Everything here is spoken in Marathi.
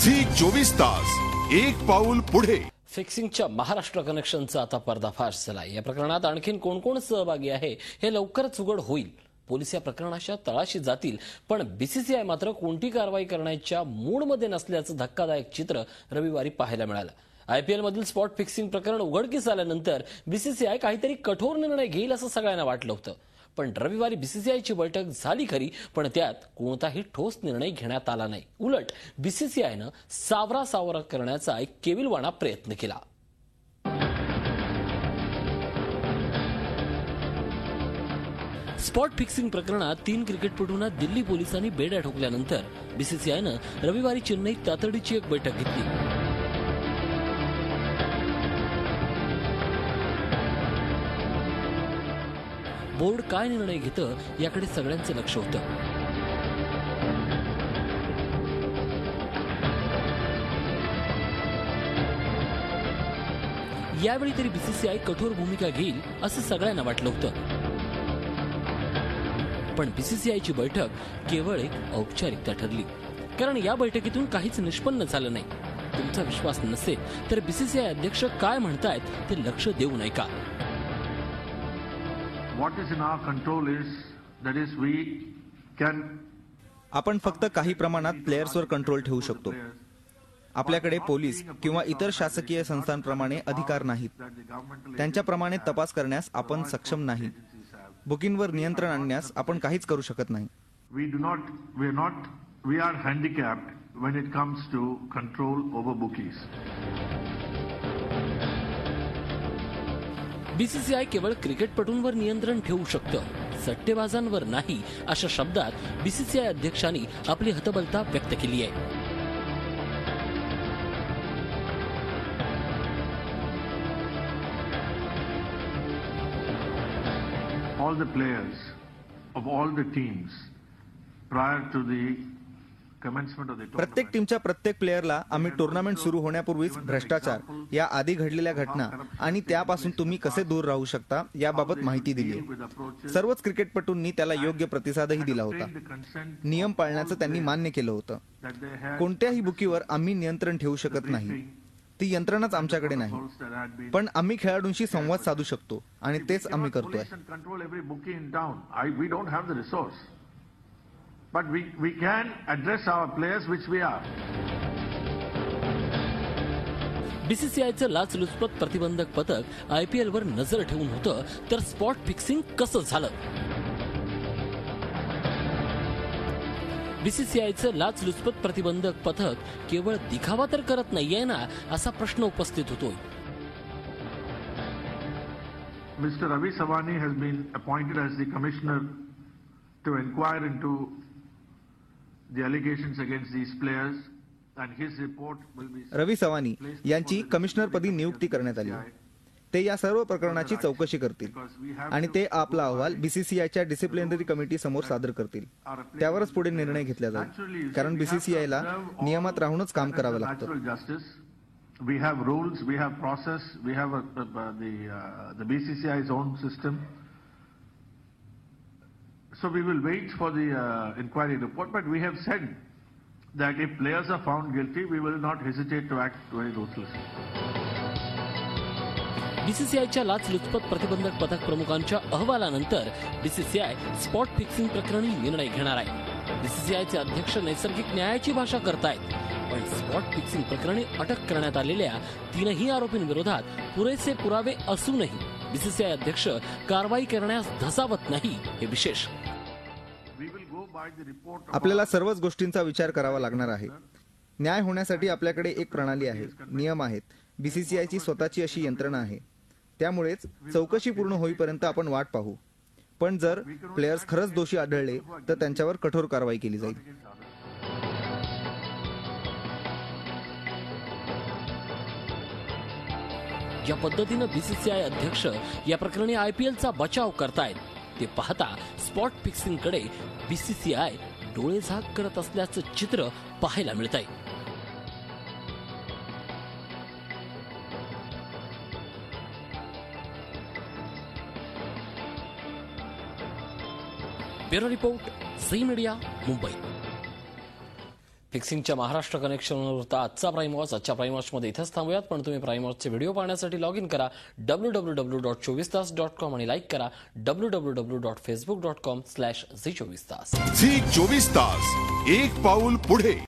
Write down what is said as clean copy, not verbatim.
झी 24 तास एक पाऊल पुढे। फिक्सिंगच्या महाराष्ट्र कनेक्शनचा आता पर्दाफाश झाला। या प्रकरणात आणखीन कोण कोण सहभागी आहे हे लवकरच उघड होईल। पोलीस या प्रकरणाच्या तळाशी जातील, पण बीसीसीआय मात्र कोणती कारवाई करण्याच्या मूडमध्ये नसल्याचं धक्कादायक चित्र रविवारी पाहायला मिळालं। आयपीएल मधील स्पॉट फिक्सिंग प्रकरण उघडकीस आल्यानंतर बीसीसीआय काहीतरी कठोर निर्णय घेईल असं सगळ्यांना वाटलं होतं। पण रविवारी बीसीसीआयची बैठक झाली खरी, पण त्यात कोणताही ठोस निर्णय घेण्यात आला नाही। उलट बीसीसीआयनं सावरा करण्याचा एक केविलवाणा प्रयत्न केला। स्पॉट फिक्सिंग प्रकरणात 3 क्रिकेटपटूंना दिल्ली पोलिसांनी बेड्या ठोकल्यानंतर बीसीसीआयनं रविवारी चेन्नईत तातडीची एक बैठक घेतली। बोर्ड काय निर्णय घेतं याकडे सगळ्यांचं लक्ष होतं। यावेळी तरी बीसीसीआय कठोर भूमिका घेईल असं सगळ्यांना वाटलं होतं, पण बीसीसीआयची बैठक केवळ एक औपचारिकता ठरली, कारण या बैठकीतून काहीच निष्पन्न झालं नाही। तुमचा विश्वास नसेल तर बीसीसीआय अध्यक्ष काय म्हणतायत ते लक्ष देऊ नये का? What is in our control is that is we can आपण फक्त काही प्रमाणात प्लेयर्सवर कंट्रोल ठेवू शकतो। आपल्याकडे पोलीस किंवा इतर शासकीय संस्थांप्रमाणे अधिकार नाहीत। त्यांच्याप्रमाणे तपास करण्यास आपण सक्षम नाही। बुकिंगवर नियंत्रण आणण्यास आपण काहीच करू शकत नाही। we are handicapped when it comes to control over bookies. BCCI केवळ क्रिकेटपटूंवर नियंत्रण ठेवू शकतं, सट्टेबाजांवर नाही, अशा शब्दात बीसीसीआय अध्यक्षांनी आपली हतबलता व्यक्त केली आहे। All the players of all the teams prior to the commencement of the tournament. प्रत्येक टीमच्या प्रत्येक प्लेयरला आम्ही टुर्नामेंट सुरू होण्यापूर्वीच भ्रष्टाचार, या आधी घडलेल्या घटना आणि त्यापासून तुम्ही कसे दूर राहू शकता याबाबत माहिती दिली आहे। सर्वच क्रिकेटपटूंनी त्याला योग्य प्रतिसादही दिला होता। नियम पाळण्याचं त्यांनी मान्य केलं होतं। कोणत्याही बुकीवर आम्ही नियंत्रण ठेवू शकत नाही, ती यंत्रणाच आमच्याकडे नाही, पण आम्ही खेळाडूंशी संवाद साधू शकतो आणि तेच आम्ही करतोय। But we can address our players, which we are. बीसीसीआयचं लाचलुचपत प्रतिबंधक पथक आयपीएल वर नजर ठेवून होतं, तर स्पॉट फिक्सिंग कसं झालं? बीसीसीआयचं लाचलुचपत प्रतिबंधक पथक केवळ दिखावा तर करत नाहीये ना, असा प्रश्न उपस्थित होतोय। Mr. Ravi Savani has been appointed as the commissioner to inquire into the allegations against these players, and his report will be. रवी सवानी यांची कमिशनर पदी नियुक्ती करण्यात आली। ते या सर्व प्रकरणाची चौकशी करतील आणि ते आपला अहवाल बीसीसीआयच्या डिसिप्लिनरी कमिटी समोर सादर करतील। त्यावरच पुढे निर्णय घेतला जाईल, कारण बीसीसीआयला नियमात राहूनच काम करावं लागतं। We have rules, we have process, we have the BCCI's own system. So we will wait for the inquiry report, but we have said that if players are found guilty, we will not hesitate to act very ruthlessly. बीसीसीआयच्या लाचलुचपत प्रतिबंधक पथक प्रमुखांच्या अहवालानंतर बीसीसीआय स्पॉट फिक्सिंग प्रकरणी निर्णय घेणार आहे। बीसीसीआयचे अध्यक्ष नैसर्गिक न्यायाची भाषा करतायत, पण स्पॉट फिक्सिंग प्रकरणी अटक करण्यात आलेल्या 3ही आरोपींविरोधात पुरेसे पुरावे असूनही बीसीसीआय अध्यक्ष कारवाई करण्यास धसावत नाही, हे विशेष। आपल्याला सर्वच गोष्टींचा विचार करावा लागणार आहे। न्याय होण्यासाठी आपल्याकडे एक प्रणाली आहे, नियम आहेत, बीसीसीआयची स्वतःची अशी यंत्रणा आहे। त्यामुळेच चौकशी पूर्ण होईपर्यंत आपण वाट पाहू, पण जर प्लेयर्स खरंच दोषी आढळले तर त्यांच्यावर कठोर कारवाई केली जाईल। या पद्धतीनं बीसीसीआय अध्यक्ष या प्रकरणी आयपीएलचा बचाव करतायत, ते पाहता स्पॉट फिक्सिंग कडे बीसीसीआय डोळेझाक करत असल्याचं चित्र पाहायला मिळतंय। Bureau report, Zee media, Mumbai. फिक्सिंगच्या महाराष्ट्र कनेक्शनवर होता आजचा प्राईम वॉच. आजच्या प्राईम वॉचमध्ये इथंच थांबूयात, पण तुम्ही प्राईम वॉचचे व्हिडिओ पाहण्यासाठी लॉग इन करा www.24tas.com आणि लाईक करा www.facebook.com/zee24tas. झी 24 तास, एक पाऊल पुढे.